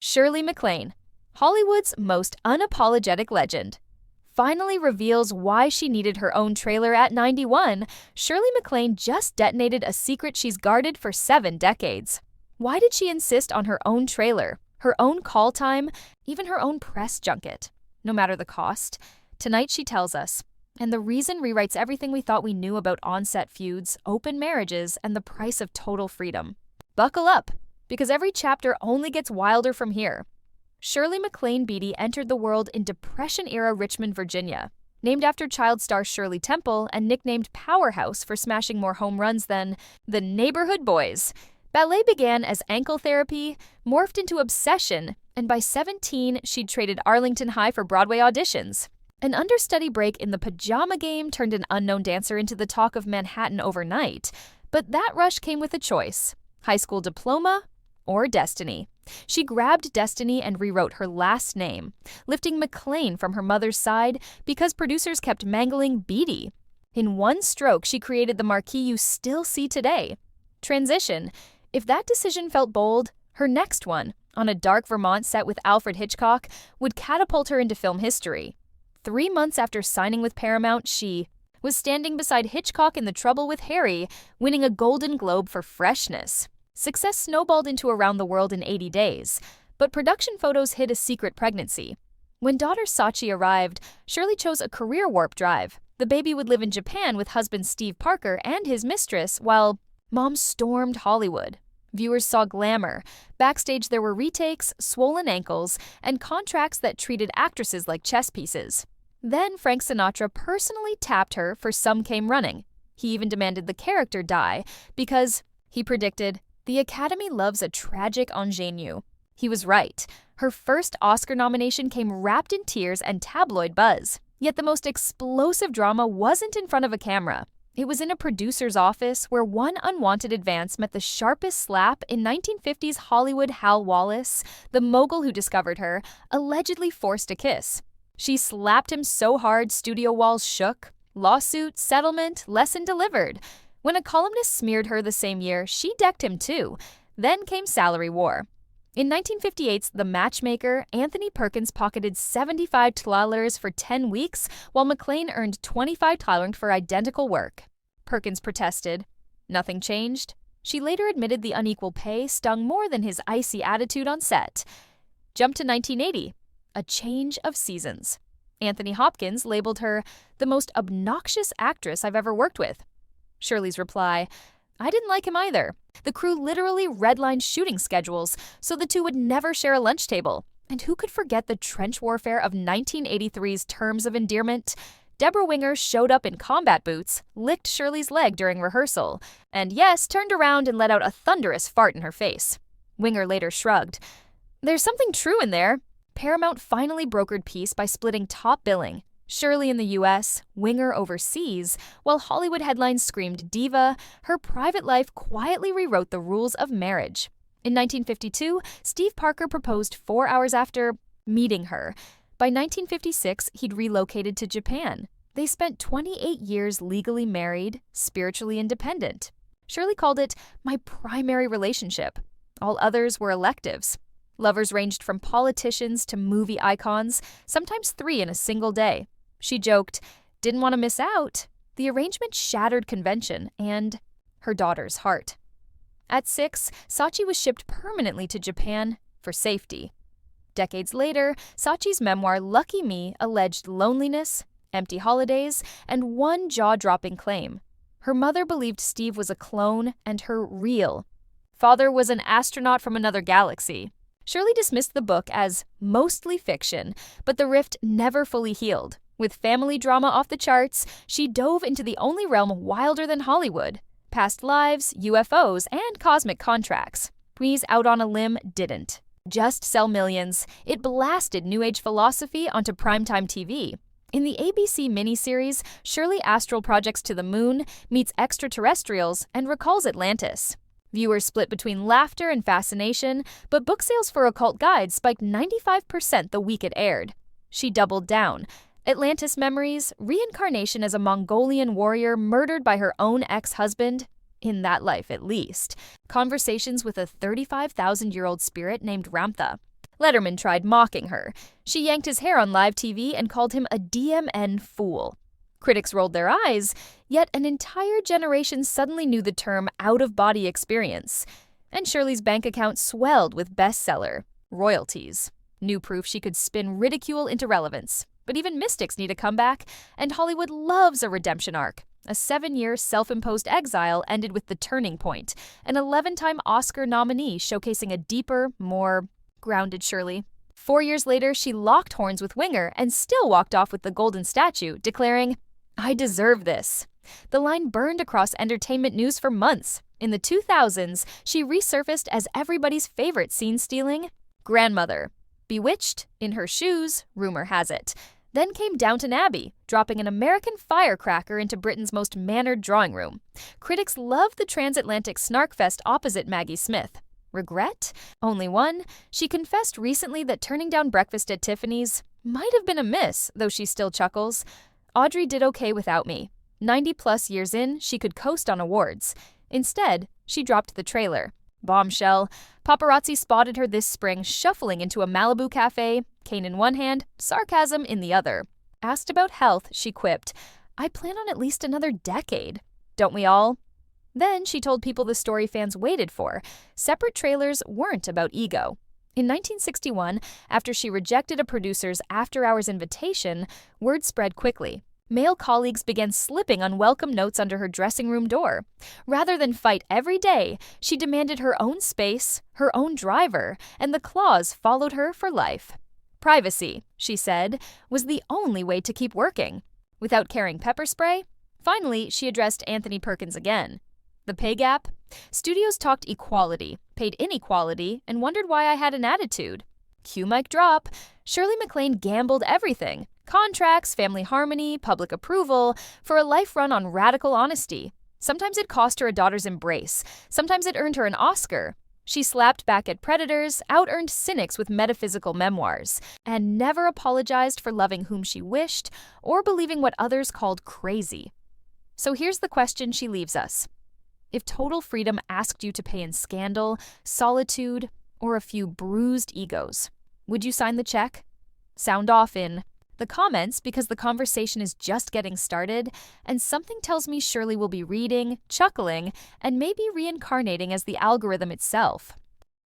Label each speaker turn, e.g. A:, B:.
A: Shirley MacLaine, Hollywood's most unapologetic legend, finally reveals why she needed her own trailer at 91. Shirley MacLaine just detonated a secret she's guarded for 7 decades. Why did she insist on her own trailer, her own call time, even her own press junket? No matter the cost. Tonight she tells us. And the reason rewrites everything we thought we knew about on-set feuds, open marriages, and the price of total freedom. Buckle up, because every chapter only gets wilder from here. Shirley MacLaine Beatty entered the world in Depression-era Richmond, Virginia. Named after child star Shirley Temple and nicknamed Powerhouse for smashing more home runs than the neighborhood boys, ballet began as ankle therapy, morphed into obsession, and by 17, she'd traded Arlington High for Broadway auditions. An understudy break in the pajama game turned an unknown dancer into the talk of Manhattan overnight, but that rush came with a choice: high school diploma or destiny. She grabbed destiny and rewrote her last name, lifting MacLaine from her mother's side because producers kept mangling Beatty. In one stroke, she created the marquee you still see today. Transition. If that decision felt bold, her next one, on a dark Vermont set with Alfred Hitchcock, would catapult her into film history. 3 months after signing with Paramount, she was standing beside Hitchcock in The Trouble with Harry, winning a Golden Globe for freshness. Success snowballed into Around the World in 80 days, but production photos hid a secret pregnancy. When daughter Sachi arrived, Shirley chose a career warp drive. The baby would live in Japan with husband Steve Parker and his mistress, while mom stormed Hollywood. Viewers saw glamour. Backstage there were retakes, swollen ankles, and contracts that treated actresses like chess pieces. Then Frank Sinatra personally tapped her for Some Came Running. He even demanded the character die because, he predicted, the Academy loves a tragic ingenue. He was right. Her first Oscar nomination came wrapped in tears and tabloid buzz. Yet the most explosive drama wasn't in front of a camera. It was in a producer's office where one unwanted advance met the sharpest slap in 1950s Hollywood. Hal Wallace, the mogul who discovered her, allegedly forced a kiss. She slapped him so hard studio walls shook. Lawsuit, settlement, lesson delivered. When a columnist smeared her the same year, she decked him too. Then came salary war. In 1958's The Matchmaker, Anthony Perkins pocketed $75 for 10 weeks, while MacLaine earned $25 for identical work. Perkins protested. Nothing changed. She later admitted the unequal pay stung more than his icy attitude on set. Jump to 1980. A change of seasons. Anthony Hopkins labeled her the most obnoxious actress I've ever worked with. Shirley's reply: I didn't like him either. The crew literally redlined shooting schedules so the two would never share a lunch table. And who could forget the trench warfare of 1983's Terms of Endearment? Debra Winger showed up in combat boots, licked Shirley's leg during rehearsal, and yes, turned around and let out a thunderous fart in her face. Winger later shrugged. There's something true in there. Paramount finally brokered peace by splitting top billing. Shirley in the US, Winger overseas, while Hollywood headlines screamed diva, her private life quietly rewrote the rules of marriage. In 1952, Steve Parker proposed 4 hours after meeting her. By 1956, he'd relocated to Japan. They spent 28 years legally married, spiritually independent. Shirley called it my primary relationship. All others were electives. Lovers ranged from politicians to movie icons, sometimes 3 in a single day. She joked, didn't want to miss out. The arrangement shattered convention and her daughter's heart. At 6, Sachi was shipped permanently to Japan for safety. Decades later, Sachi's memoir Lucky Me alleged loneliness, empty holidays, and one jaw-dropping claim. Her mother believed Steve was a clone and her real father was an astronaut from another galaxy. Shirley dismissed the book as mostly fiction, but the rift never fully healed. With family drama off the charts, she dove into the only realm wilder than Hollywood. Past lives, UFOs, and cosmic contracts. Squeeze Out on a Limb didn't just sell millions, it blasted New Age philosophy onto primetime TV. In the ABC miniseries, Shirley astral projects to the moon, meets extraterrestrials, and recalls Atlantis. Viewers split between laughter and fascination, but book sales for Occult Guide spiked 95% the week it aired. She doubled down. Atlantis memories, reincarnation as a Mongolian warrior murdered by her own ex-husband, in that life at least, conversations with a 35,000-year-old spirit named Ramtha. Letterman tried mocking her. She yanked his hair on live TV and called him a DMN fool. Critics rolled their eyes, yet an entire generation suddenly knew the term out-of-body experience. And Shirley's bank account swelled with bestseller, royalties. New proof she could spin ridicule into relevance. But even mystics need a comeback, and Hollywood loves a redemption arc. A 7-year self-imposed exile ended with The Turning Point, an 11-time Oscar nominee showcasing a deeper, more grounded Shirley. 4 years later, she locked horns with Winger and still walked off with the golden statue, declaring, "I deserve this." The line burned across entertainment news for months. In the 2000s, she resurfaced as everybody's favorite scene-stealing grandmother. Bewitched, In Her Shoes, rumor has it. Then came Downton Abbey, dropping an American firecracker into Britain's most mannered drawing room. Critics loved the transatlantic snarkfest opposite Maggie Smith. Regret? Only one. She confessed recently that turning down breakfast at Tiffany's might have been a miss, though she still chuckles. Audrey did okay without me. 90-plus years in, she could coast on awards. Instead, she dropped the trailer. Bombshell. Paparazzi spotted her this spring shuffling into a Malibu cafe, cane in one hand, sarcasm in the other. Asked about health, she quipped, "I plan on at least another decade." Don't we all? Then she told people the story fans waited for. Separate trailers weren't about ego. In 1961, after she rejected a producer's after-hours invitation, word spread quickly. Male colleagues began slipping unwelcome notes under her dressing room door. Rather than fight every day, she demanded her own space, her own driver, and the clause followed her for life. Privacy, she said, was the only way to keep working. Without carrying pepper spray? Finally, she addressed Anthony Perkins again. The pay gap? Studios talked equality, paid inequality, and wondered why I had an attitude. Cue mic drop. Shirley MacLaine gambled everything. Contracts, family harmony, public approval, for a life run on radical honesty. Sometimes it cost her a daughter's embrace. Sometimes it earned her an Oscar. She slapped back at predators, out-earned cynics with metaphysical memoirs, and never apologized for loving whom she wished or believing what others called crazy. So here's the question she leaves us. If total freedom asked you to pay in scandal, solitude, or a few bruised egos, would you sign the check? Sound off in the comments because the conversation is just getting started, and something tells me Shirley will be reading, chuckling, and maybe reincarnating as the algorithm itself.